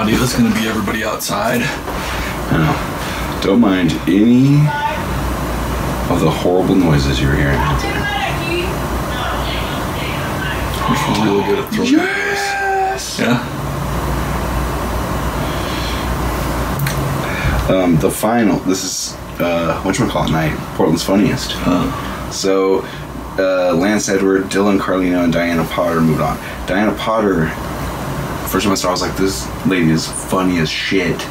audio that's going to be everybody outside. I know. Don't mind any of the horrible noises you're hearing out there. We're really good at throwing Yes! Yeah. The final, this is, whatchamacallit night, Portland's Funniest. So, Lance Edward, Dylan Carlino, and Diana Potter moved on. Diana Potter, first time I saw her, I was like, this lady is funny as shit.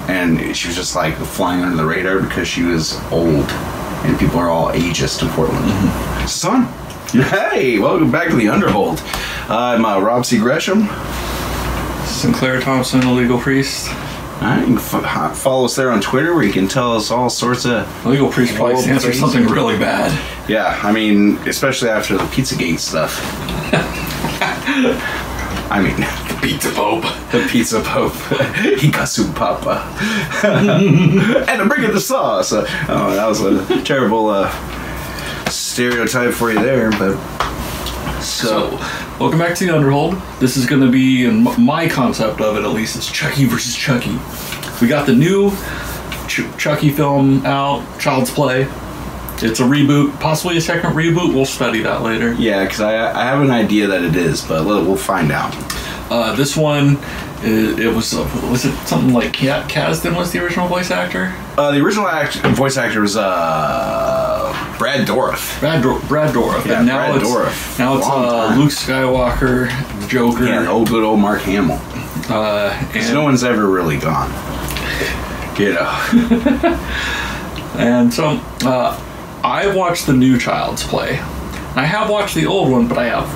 And she was just like flying under the radar because she was old. And people are all ageist in Portland. Son, hey, welcome back to the Underhold. I'm Rob C. Gresham. Sinclair Thompson, a legal priest. Alright, you can follow us there on Twitter where you can tell us all sorts of... Legal priest probably stands for something really bad. Yeah, I mean, especially after the Pizzagate stuff. I mean, The Pizza Pope. The Pizza Pope. Hikasu Papa. And I'm bringing the sauce. That was a terrible stereotype for you there, but... So, welcome back to the Underhold. This is going to be, in my concept of it at least, it's Chucky versus Chucky. We got the new Chucky film out, Child's Play. It's a reboot, possibly a second reboot. We'll study that later. Yeah, because I have an idea that it is, but we'll find out. This one, it was it something like Kasdan was the original voice actor? The original voice actor was Brad Dourif. Brad Dourif. Yeah, and now Brad it's, Dourif. Now it's Luke Skywalker, the Joker. Yeah, good old Mark Hamill. And no one's ever really gone. You know. And so, I watched the new Child's Play. I have watched the old one, but I have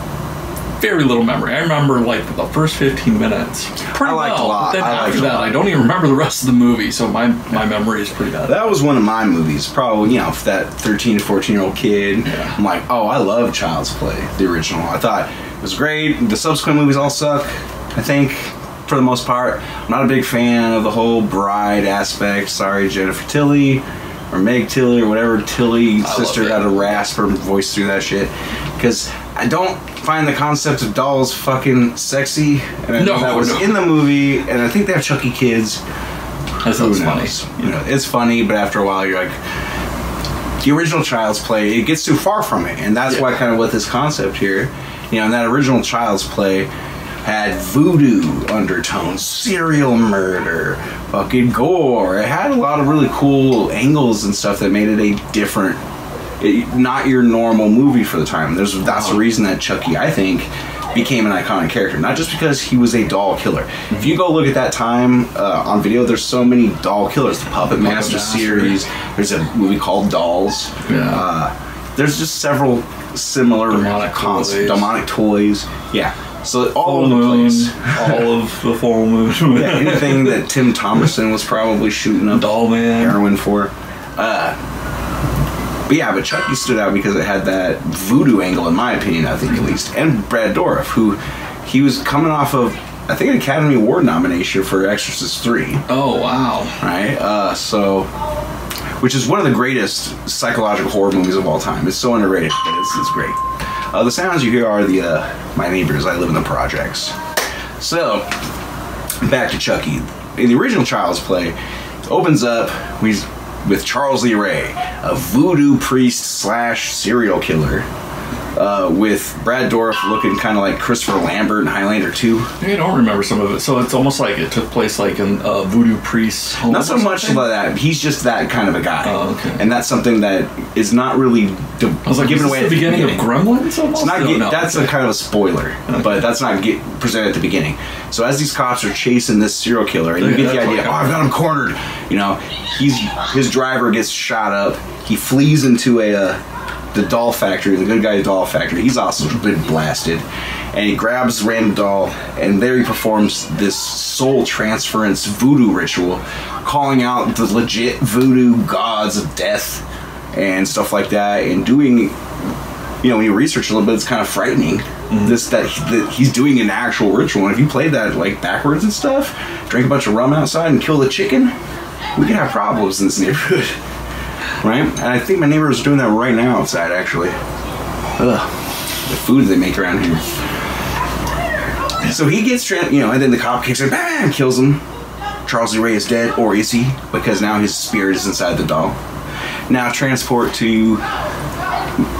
very little memory. I remember like the first 15 minutes pretty well. A lot. But then after that, I don't even remember the rest of the movie, so my memory is pretty bad. That was one of my movies, probably, you know, for that 13 to 14-year-old kid. Yeah. I'm like, oh, I love Child's Play, the original. I thought it was great. The subsequent movies all suck, I think, for the most part. I'm not a big fan of the whole bride aspect. Sorry, Jennifer Tilly, or Meg Tilly, or whatever Tilly sister got to rasp her voice through that shit. Because I don't find the concept of dolls fucking sexy. And I know that was in the movie, and I think they have Chucky kids. That sounds funny. You know, it's funny, but after a while you're like, the original Child's Play, it gets too far from it. And that's why kind of with this concept here, you know, in that original Child's Play had voodoo undertones, serial murder, fucking gore. It had a lot of really cool angles and stuff that made it a different, not your normal movie for the time. That's the reason that Chucky, I think, became an iconic character. Not just because he was a doll killer. If you go look at that time on video, there's so many doll killers. The Puppet Master series. There's a movie called Dolls. Yeah. There's just several similar demonic toys. Yeah. So all over the place. All of the full moon. Yeah, anything that Tim Thomerson was probably shooting up Doll Man heroin for. But yeah, but Chucky stood out because it had that voodoo angle, in my opinion, I think at least. And Brad Dourif, who he was coming off of, I think, an Academy Award nomination for Exorcist 3. Oh, wow. Right? Which is one of the greatest psychological horror movies of all time. It's so underrated, but it's great. The sounds you hear are my neighbors. I live in the projects. So, back to Chucky. In the original Child's Play, it opens up with Charles Lee Ray, a voodoo priest slash serial killer, with Brad Dourif looking kind of like Christopher Lambert in Highlander 2. I don't remember some of it, so it's almost like it took place like in a voodoo priest's home. Not so much about that. He's just that kind of a guy. Oh, okay. And that's something that is not really given away at the beginning of Gremlins. Almost? That's a kind of a spoiler, but that's not presented at the beginning. So as these cops are chasing this serial killer, and you get the idea, I've got him cornered. You know, his driver gets shot up. He flees into the doll factory, the good guy's doll factory. He's also been blasted. And he grabs a random doll, and there he performs this soul transference voodoo ritual, calling out the legit voodoo gods of death and stuff like that, and doing, you know, when you research a little bit, it's kind of frightening. That he's doing an actual ritual. And if you played that like backwards and stuff, drink a bunch of rum outside and kill the chicken, we could have problems in this neighborhood. Right? And I think my neighbor is doing that right now outside, actually. Ugh. The food they make around here. So he gets, and then the cop kicks him, bam, kills him. Charles Lee Ray is dead, or is he? Because now his spirit is inside the doll. Now transport to,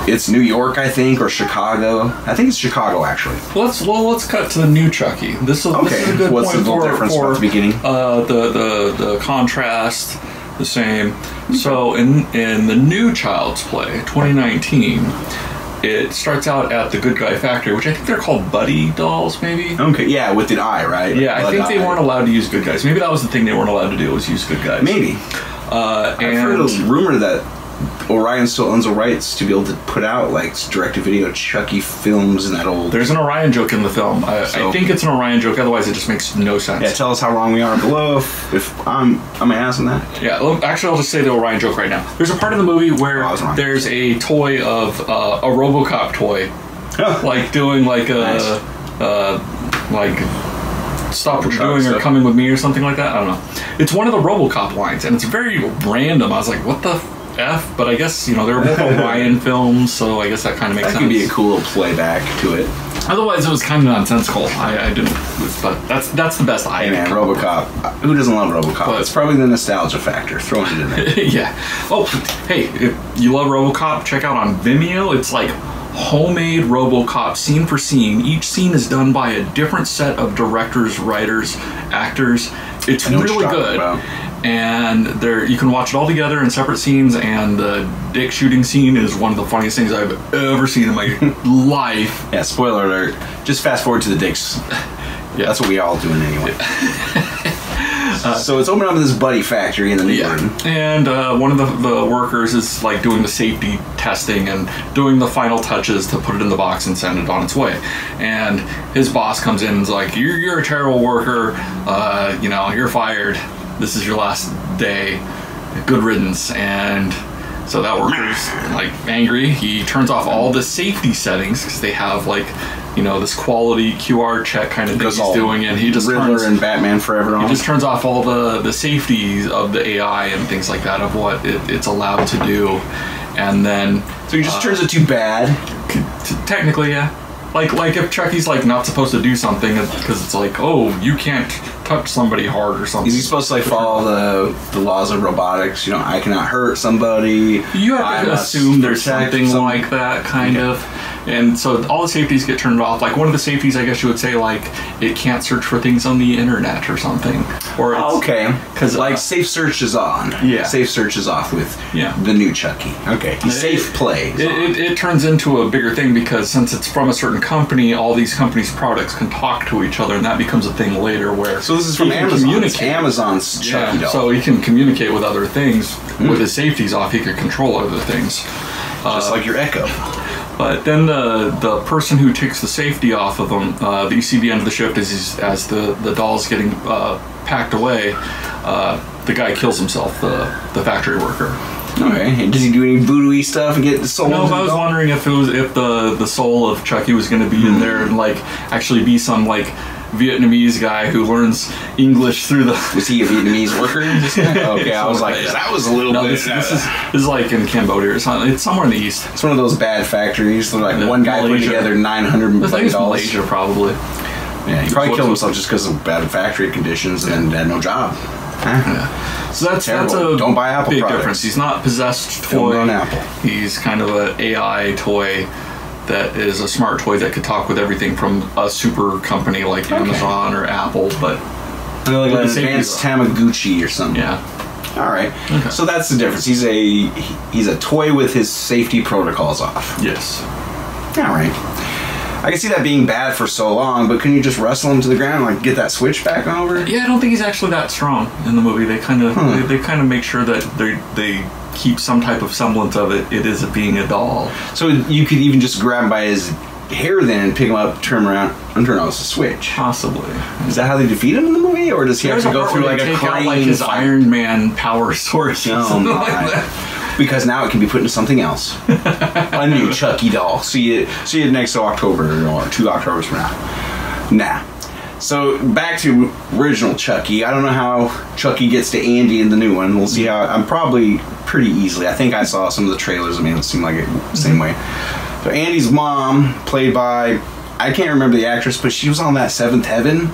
it's New York, I think, or Chicago. I think it's Chicago, actually. Let's cut to the new Chucky. This is a good What's point the little difference for at the beginning? The contrast, the same. So in the new Child's Play, 2019. It starts out at the Good Guy Factory, which I think they're called Buddi dolls, maybe? Okay, yeah, with an eye, right? Yeah, I think they weren't allowed to use good guys. Maybe that was the thing they weren't allowed to do, was use good guys. Maybe. I've heard a rumor that Orion still owns the rights to be able to put out, like, direct-to-video Chucky films and that old... There's an Orion joke in the film. I think it's an Orion joke, otherwise it just makes no sense. Yeah, tell us how wrong we are below if I'm asking that. Yeah, actually, I'll just say the Orion joke right now. There's a part of the movie where there's a toy of a RoboCop toy. Oh. Like, doing, like, Stop What You're Doing or Coming With Me or something like that. I don't know. It's one of the RoboCop lines, and it's very random. I was like, what the F? But I guess, they're both Orion films, so I guess that kind of makes sense. That could be a cool playback to it. Otherwise, it was kind of nonsensical. I didn't, but that's the best I. Hey man, RoboCop. Who doesn't love RoboCop? But it's probably the nostalgia factor throwing it in there. Yeah. Oh, hey, if you love RoboCop, check out on Vimeo. It's like homemade RoboCop, scene for scene. Each scene is done by a different set of directors, writers, actors. It's really good. And you can watch it all together in separate scenes, and the dick shooting scene is one of the funniest things I've ever seen in my life. Yeah, spoiler alert. Just fast forward to the dicks. Yeah. That's what we all doing anyway. So it's opening up in this Buddi factory in the neighborhood. And one of the workers is like doing the safety testing and doing the final touches to put it in the box and send it on its way. And his boss comes in and is like, you're a terrible worker, you're fired. This is your last day. Good riddance. And so that worker's like angry. He turns off all the safety settings because they have like, this quality QR check kind of thing he's doing, and he just Riddler and Batman Forever on. He just turns off all the safety of the AI and things like that of what it's allowed to do, and then so he just turns it to bad. Technically, yeah. Like if Chucky's like not supposed to do something because it's like, oh, you can't touch somebody hard or something. Is he supposed to like follow the laws of robotics? I cannot hurt somebody. You have to assume there's something like that kind of. And so all the safeties get turned off. Like one of the safeties, I guess you would say, like it can't search for things on the internet or something. Or because like safe search is on. Yeah, safe search is off with the new Chucky. Okay, safe play. It turns into a bigger thing because since it's from a certain company, all these companies' products can talk to each other, and that becomes a thing later. Where so this is from Amazon. It's Amazon's Chucky doll. So he can communicate with other things with his safeties off. He can control other things, just like your Echo. But then the person who takes the safety off of them, that you see the end of the shift as the doll's getting packed away, the guy kills himself, the factory worker. Okay. And does he do any voodoo-y stuff and get the soul? No, I was wondering if the soul of Chucky was going to be in there and like actually be some like Vietnamese guy who learns English through the... Was he a Vietnamese worker? Okay, I was like, that was a little bit... This is like in Cambodia or something. It's somewhere in the east. It's one of those bad factories. Like one guy put together $900 million. I think it's Malaysia, probably. Yeah, he probably killed himself just because of bad factory conditions and had no job. Yeah. So that's a Don't buy Apple big products. difference. He's not possessed toy. Don't Apple. He's kind of an AI toy that is a smart toy that could talk with everything from a super company like Amazon or Apple, but like an advanced Tamagotchi or something. Yeah. All right. Okay. So that's the difference. He's a toy with his safety protocols off. Yes. All right. I can see that being bad for so long, but can you just wrestle him to the ground and like get that switch back over? Yeah, I don't think he's actually that strong in the movie. They kind of they kind of make sure that they keep some type of semblance of it is being a doll. So you could even just grab him by his hair then, pick him up, turn him around, and turn on the switch. Possibly. Is that how they defeat him in the movie, or does he have to go through like a take crane out like his Iron Man power source or something like that? Because now it can be put into something else. A new Chucky doll. See you next October or 2 Octobers from now. Nah. So back to original Chucky. I don't know how Chucky gets to Andy in the new one. We'll see how. I'm probably pretty easily. I think I saw some of the trailers. I mean, it seemed like it the same way. So Andy's mom, played by I can't remember the actress, but she was on that Seventh Heaven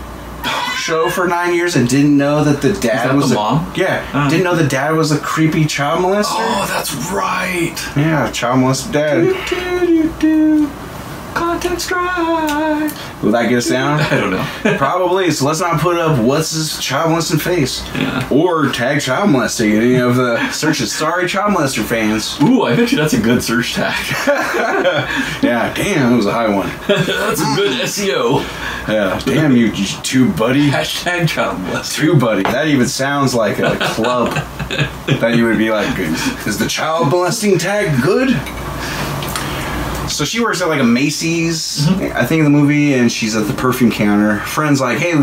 show for 9 years and didn't know that the dad was the mom? Yeah, didn't know the dad was a creepy child molester. Oh, that's right. Yeah, child molester dad. Content strike. Will that get us down? I don't know. Probably. So let's not put up what's his child molesting face. Yeah. Or tag child molesting in any of the searches. Sorry, child molester fans. Ooh, I bet you that's a good search tag. Yeah, damn, that was a high one. That's a good SEO. Yeah, damn you two buddy. Hashtag child molester. Two buddy. That even sounds like a club that you would be like, is the child molesting tag good? So she works at like a Macy's, I think, in the movie, and she's at the perfume counter. Friend's like, hey,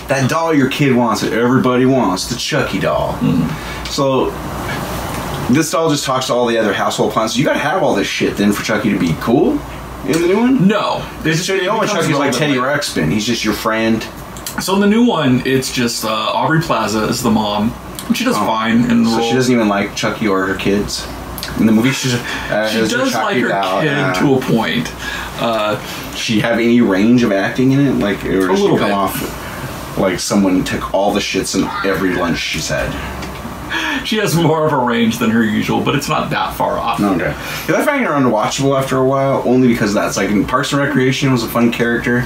that doll your kid wants, that everybody wants, the Chucky doll. So this doll just talks to all the other household plants. You gotta have all this shit then for Chucky to be cool in the new one? No. So the only Chucky's like Teddy Ruxpin. He's just your friend. So in the new one, it's just Aubrey Plaza is the mom. And she does fine in the role. So she doesn't even like Chucky or her kids? In the movie, she does like her kid to a point. She have any range of acting in it? Like, or does she come off like someone took all the shits in every lunch she's had? She has more of a range than her usual, but it's not that far off. Okay. Because I find her unwatchable after a while, only because that's like in Parks and Recreation was a funny character,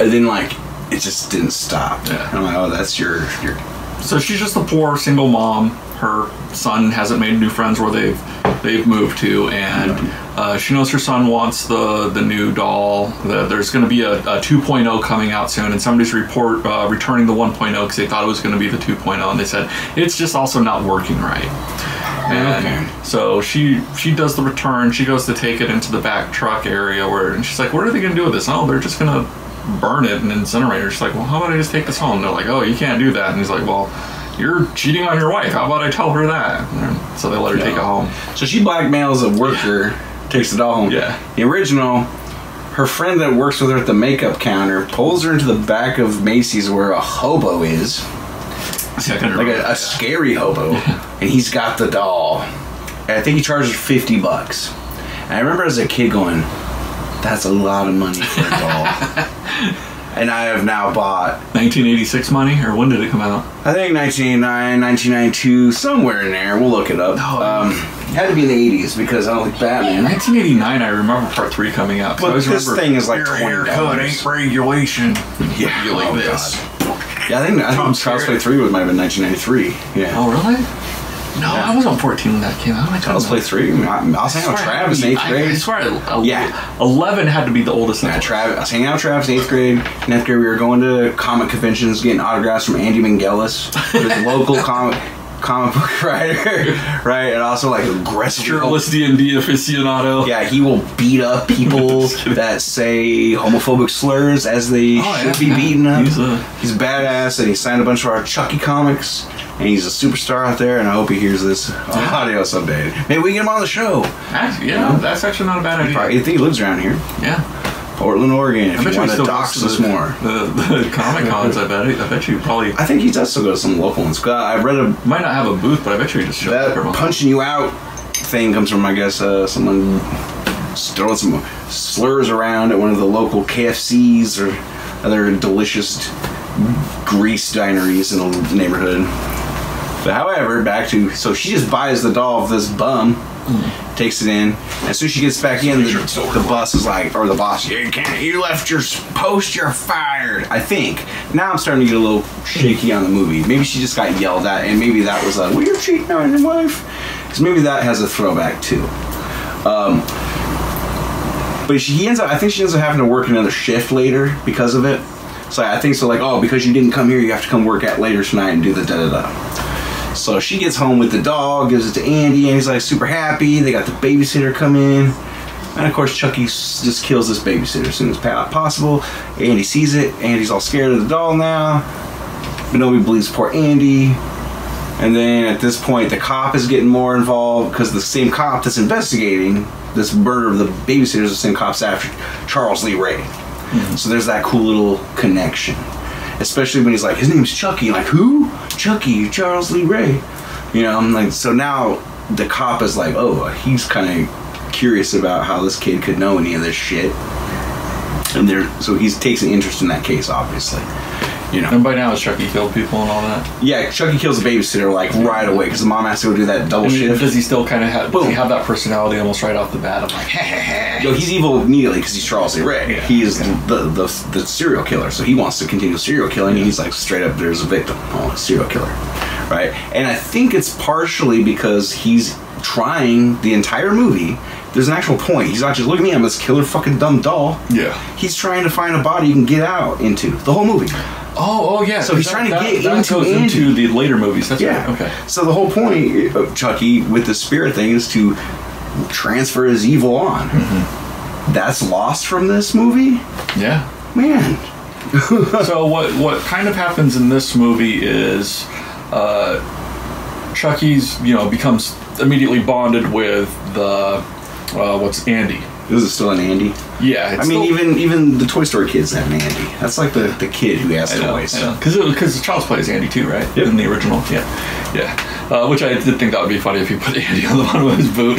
and then like it just didn't stop. Yeah. And I'm like, oh, that's your. So she's just a poor single mom. Her son hasn't made new friends where they've moved to, and she knows her son wants the new doll. There's going to be a 2.0 coming out soon, and somebody's returning the 1.0 because they thought it was going to be the 2.0, and they said it's just also not working right. And so she does the return. She goes to take it into the back truck area and she's like, what are they going to do with this? Oh, they're just going to burn it and incinerate it. She's like, well, how about I just take this home? And they're like, oh, you can't do that. And he's like, well, you're cheating on your wife. How about I tell her that? And so they let her take it home. So she blackmails a worker, takes the doll home. Yeah. The original, her friend that works with her at the makeup counter pulls her into the back of Macy's where a hobo is. See, like a scary hobo. And he's got the doll. And I think he charges $50. And I remember as a kid going, that's a lot of money for a doll. And I have now bought 1986 money, or when did it come out? I think 1989, 1992, somewhere in there. We'll look it up. It had to be in the 80s because I don't like Batman. 1989, I remember Part 3 coming out. But this thing is like $20. Haircut ain't regulation. Yeah, you like this. God. Yeah, I think Child's Play 3 might have been 1993. Yeah. Oh, really? No, yeah. I was on 14 when that came out. Child's Play 3? I was hanging out with Travis in 8th grade. I swear, 11 had to be the oldest. Yeah, I was hanging out with Travis in 8th grade. In 9th grade, we were going to comic conventions, getting autographs from Andy Mingelis, his local comic book writer, right? And also like aggressive shirtless D&D aficionado. Yeah, he will beat up people that say homophobic slurs as they should be beaten up. He's badass, and he signed a bunch of our Chucky comics, and he's a superstar out there, and I hope he hears this audio someday. Maybe we can get him on the show. Actually, that's actually not a bad idea. I think he lives around here. Yeah. Portland, Oregon, if you want to dox us more. The Comic Cons, I bet you probably... I think he does still go to some local ones. I read might not have a booth, but I bet you he just shows up. That punching you out thing comes from, I guess, someone throwing some slurs around at one of the local KFCs or other delicious grease dineries in the neighborhood. But however, back to... So she just buys the doll of this bum, takes it in. As soon as she gets back in, the bus is like, or the boss, you left your post, you're fired. I think. Now I'm starting to get a little shaky on the movie. Maybe she just got yelled at, and maybe that was like, well, you're cheating on your wife. Because maybe that has a throwback too. But I think she ends up having to work another shift later because of it. So I think so, like, oh, because you didn't come here, you have to come work at later tonight and do the da-da-da. So she gets home with the dog, gives it to Andy, and he's like super happy. They got the babysitter come in. And of course, Chucky just kills this babysitter as soon as possible. Andy sees it. Andy's all scared of the doll now. But nobody believes poor Andy. And then at this point, the cop is getting more involved because the same cop that's investigating this murder of the babysitter is the same cop's after Charles Lee Ray. So there's that cool little connection. Especially when he's like, his name's Chucky. Like, who? Chucky, Charles Lee Ray. You know, I'm like, so now the cop is like, oh, he's kind of curious about how this kid could know any of this shit. And so he takes an interest in that case, obviously. You know. And by now, has Chucky killed people and all that? Yeah, Chucky kills the babysitter like right away because the mom has to go do that double shift. Does he still kind of have? Does he have that personality almost right off the bat? Of like, Yo, he's evil immediately because he's Charles A. Ray. Yeah. He is the serial killer, so he wants to continue serial killing. And he's like straight up, there's a victim, serial killer, right? And I think it's partially because he's trying the entire movie. There's an actual point. He's not just, look at me, I'm this killer fucking dumb doll. Yeah. He's trying to find a body he can get out into. The whole movie. Oh, yeah. So he's trying to get that goes into the later movies. That's right. Okay. So the whole point of Chucky with the spirit thing is to transfer his evil on. Mm-hmm. That's lost from this movie? Yeah. Man. So what kind of happens in this movie is Chucky's, becomes immediately bonded with the Andy. Is it still an Andy? Yeah. I mean, even the Toy Story kids have an Andy. That's like the kid who has toys. Because Child's Play is Andy too, right? Yep. In the original. Yeah. Which I did think that would be funny if you put Andy on the bottom of his boot.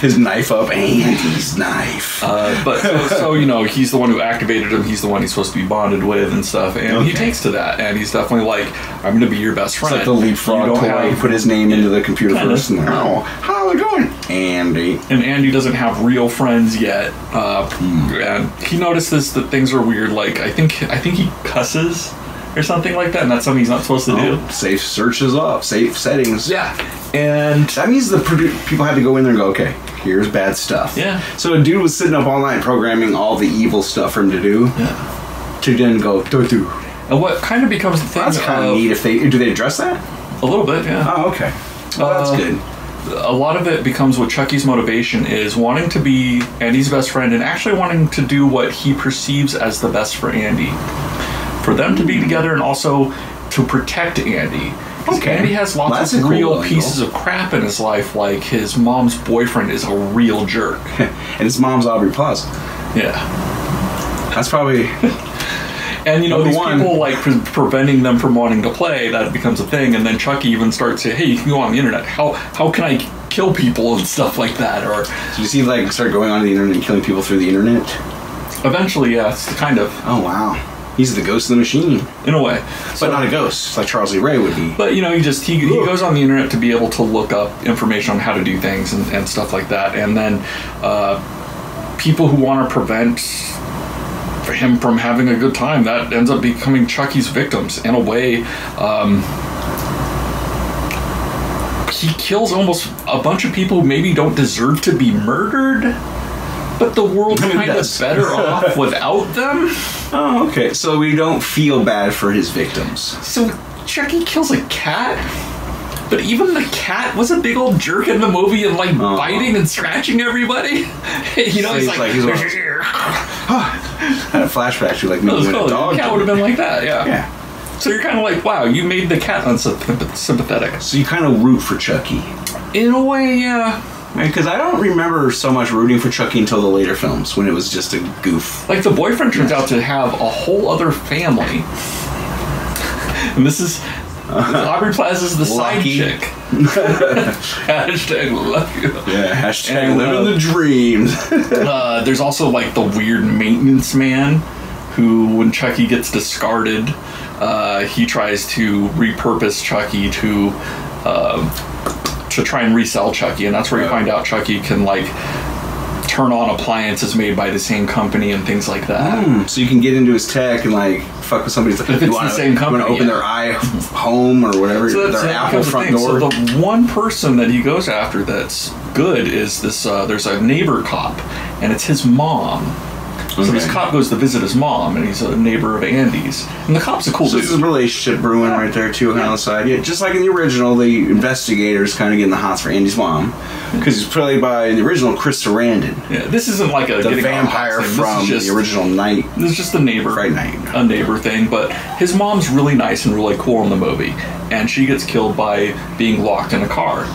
His knife up, Andy's knife. So he's the one who activated him. He's the one he's supposed to be bonded with and stuff. And he takes to that. And he's definitely like, I'm going to be your best friend. It's like the leapfrog toy. You put his name into the computer first. And how's it going? Andy. And Andy doesn't have real friends yet. And he notices that things are weird. Like, I think he cusses or something like that, and that's something he's not supposed to do. Safe searches up, safe settings. Yeah. And that means the people had to go in there and go, okay, here's bad stuff. Yeah. So a dude was sitting up all night programming all the evil stuff for him to do. Yeah. To then go, don't do. And what kind of becomes the thing. That's kind of neat if do they address that? A little bit, yeah. Oh, okay. Well, that's good. A lot of it becomes what Chucky's motivation is, wanting to be Andy's best friend and actually wanting to do what he perceives as the best for Andy. For them to be together and also to protect Andy. Okay. Andy has lots of real pieces of crap in his life, like his mom's boyfriend is a real jerk. And his mom's Aubrey Plaza. Yeah. That's probably... And these people like preventing them from wanting to play, that becomes a thing. And then Chucky even starts saying, hey, you can go on the internet. How can I kill people and stuff like that? Or so you see like start going on the internet and killing people through the internet? Eventually, yeah, it's kind of. Oh wow. He's the ghost of the machine. In a way. But not a ghost, like Charles E. Ray would be. But, he goes on the internet to be able to look up information on how to do things and stuff like that. And then people who want to prevent him from having a good time, that ends up becoming Chucky's victims. In a way, he kills almost a bunch of people who maybe don't deserve to be murdered. But the world's kind of better off without them. Oh, okay. So we don't feel bad for his victims. So Chucky kills a cat, but even the cat was a big old jerk in the movie and biting and scratching everybody. He's like had a flashback to maybe when a dog. The cat would have been like that, yeah. Yeah. So you're kind of like, wow, you made the cat unsympathetic. So you kind of root for Chucky. In a way, yeah. Because I don't remember so much rooting for Chucky until the later films, when it was just a goof. Like, the boyfriend turns out to have a whole other family. And this is... Aubrey Plaza's the side chick. Hashtag lucky. Yeah, hashtag living the dreams. There's also, the weird maintenance man who, when Chucky gets discarded, he tries to repurpose Chucky to try and resell Chucky, and that's where you find out Chucky can turn on appliances made by the same company and things like that. So you can get into his tech and fuck with somebody's. If it's the same company, want to open their home or whatever, so their Apple front door. So the one person that he goes after that's good is this. There's a neighbor cop, and it's his mom. So this cop goes to visit his mom, and he's a neighbor of Andy's. And the cop's a cool dude. So there's a relationship brewing right there, too, on the side. Yeah, just like in the original, the investigators kind of getting the hots for Andy's mom. Because he's played by, in the original, Chris Sarandon. Yeah, this isn't like the vampire from the original Night. This is just a neighbor. Fright Night. A neighbor thing. But his mom's really nice and really cool in the movie. And she gets killed by being locked in a car.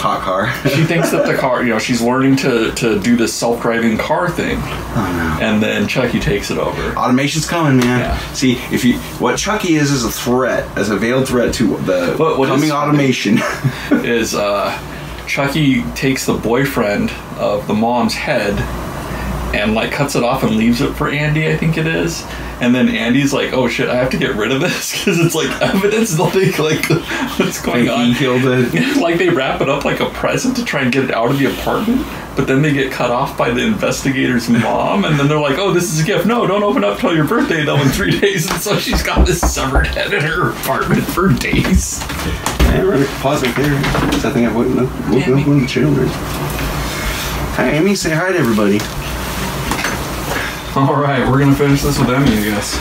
Hot car. She thinks that the car, she's learning to do this self-driving car thing. Oh, no. And then Chucky takes it over. Automation's coming, man. Yeah. See, what Chucky is a threat, as a veiled threat to the coming automation. Is Chucky takes the boyfriend of the mom's head and like cuts it off and leaves it for Andy, I think it is. And then Andy's like, "Oh shit, I have to get rid of this because it's like evidence." They'll think like, "What's going on?" He killed it. Like they wrap it up like a present to try and get it out of the apartment, but then they get cut off by the investigator's mom, and then they're like, "Oh, this is a gift. No, don't open up till your birthday though in 3 days." And so she's got this severed head in her apartment for days. Yeah, we're pause right there. I think I've woken up one of the children. Hi, Amy. Say hi to everybody. All right, we're gonna finish this with Emmy, I guess.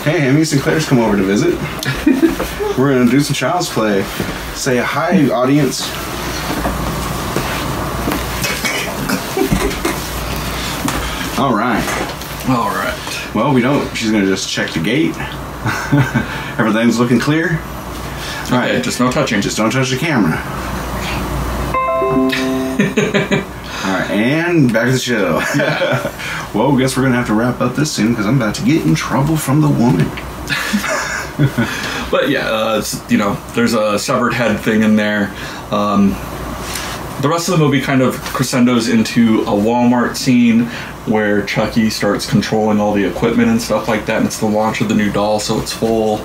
Hey, Amy Sinclair's come over to visit. We're gonna do some Child's Play. Say hi, audience. All right. All right. Well, we don't. She's gonna just check the gate. Everything's looking clear. All right, just no touching. Just don't touch the camera. Alright, and back to the show. Yeah. Well, I guess we're gonna have to wrap up this soon because I'm about to get in trouble from the woman. But yeah, you know, there's a severed head thing in there. The rest of the movie kind of crescendos into a Walmart scene where Chucky starts controlling all the equipment and stuff like that, and it's the launch of the new doll, so it's full.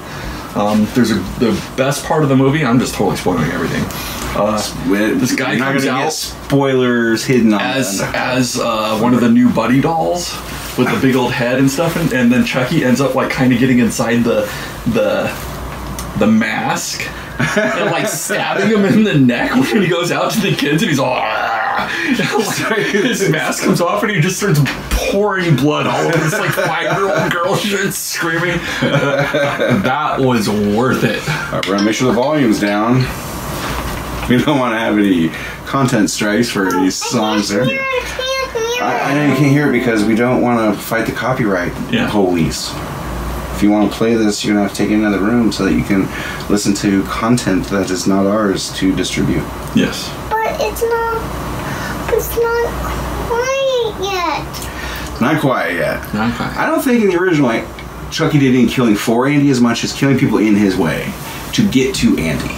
There's the best part of the movie. I'm just totally spoiling everything. This guy comes out. Get spoilers hidden on as one of the new Buddi dolls with the big old head and stuff, and then Chucky ends up like kind of getting inside the mask and like stabbing him in the neck when he goes out to the kids, and he's all. His mask comes off and he just starts pouring blood all over this like 5-year-old girl. She's screaming. That was worth it. All right, we're gonna make sure the volume's down. We don't want to have any content strikes for any songs there. I know you can't hear it because we don't want to fight the copyright police. If you want to play this, you're gonna have to take it in another room so that you can listen to content that is not ours to distribute. Yes. But it's not quiet yet. Not quiet yet. Not quiet. I don't think in the original Chucky did any killing for Andy as much as killing people in his way to get to Andy.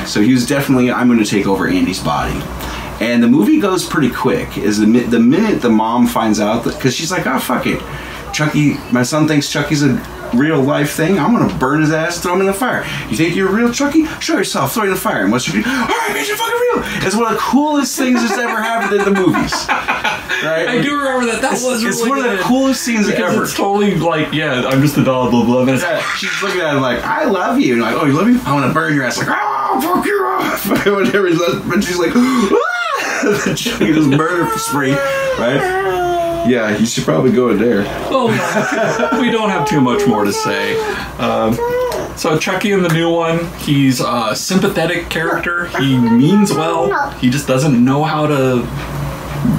So he was definitely, I'm going to take over Andy's body. And the movie goes pretty quick. Is the minute the mom finds out that, because she's like, oh fuck it, Chucky, my son thinks Chucky's a real life thing. I'm gonna burn his ass, throw him in the fire. You think you're a real Chucky? Show yourself, throw it in the fire. And what's your do? Alright, bitch, you're fucking real. It's one of the coolest things that's ever happened in the movies. Right? I do remember that. That was really It's one of the coolest scenes ever. It's totally like, yeah, I'm just a doll, blah blah. And she's looking at him like, I love you. And like, oh, you love me? I want to burn your ass. Like, oh, fuck you off. Whatever. And she's like, ah! Chucky just murder spree, right? Yeah, you should probably go in there. Well, we don't have too much more to say. So Chucky in the new one, he's a sympathetic character. He means well. He just doesn't know how to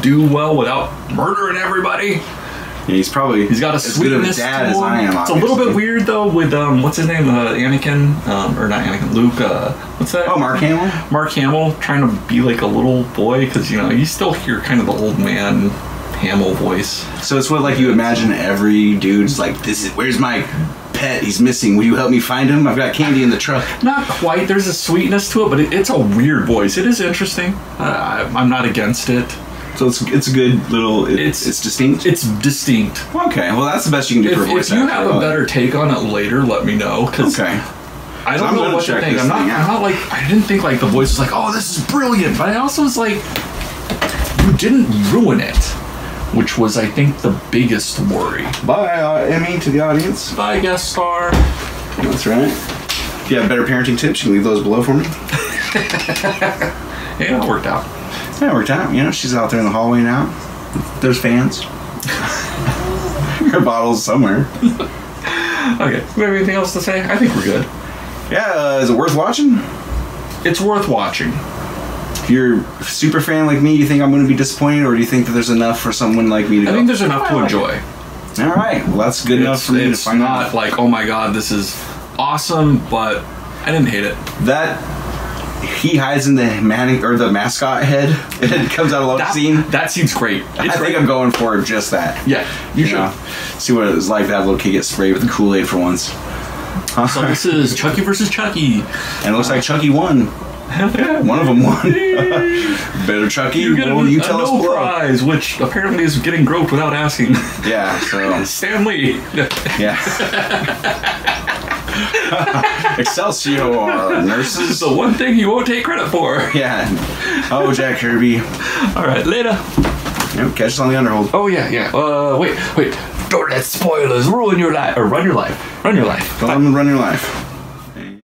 do well without murdering everybody. Yeah, he's got a sweetness as dad to as him. I am. It's a little bit weird though with what's his name, Anakin, or not Anakin, Luke. What's that? Oh, Mark Hamill. Mark Hamill trying to be like a little boy because you know you still hear kind of the old man Hamill voice. So it's what like you imagine every dude's like, where's my pet? He's missing. Will you help me find him? I've got candy in the truck. Not quite. There's a sweetness to it, but it's a weird voice. It is interesting. I'm not against it. So it's a good little. It's distinct. It's distinct. Okay. Well, that's the best you can do for a voice actor. If you have a better take on it later, let me know. Okay. I don't know what to think. I'm not like I didn't think like the voice was like, oh, this is brilliant. But I also was like, you didn't ruin it. Which was, I think, the biggest worry. Bye, Emmy, to the audience. Bye, guest star. That's right. If you have better parenting tips, you can leave those below for me. Yeah, it worked out. Yeah, it worked out. You know, she's out there in the hallway now. There's fans. Her bottle's somewhere. Okay, we have anything else to say? I think we're good. Yeah, is it worth watching? It's worth watching. If you're a super fan like me, you think I'm going to be disappointed, or do you think that there's enough for someone like me to go? I think there's enough to enjoy. All right, well that's good enough for me to find out. It's not like, oh my god, this is awesome, but I didn't hate it. That he hides in the mascot head. It comes out of love scene. That scene's great. I think I'm going for just that. Yeah, you should. See what it was like to have a little kid get sprayed with the Kool-Aid for once. So this is Chucky versus Chucky. And it looks like Chucky won. Yeah. One of them won. Better Chucky. You get You tell us below. prize, which apparently is getting groped without asking. Yeah, so. Stan Lee. Yeah. Excelsior, nurses. The one thing you won't take credit for. Yeah. Oh, Jack Kirby. All right, later. Yep, catch us on the Underhold. Oh, yeah. Wait. Don't let spoilers ruin your life. Or run your life. Run your life. Don't let them run your life.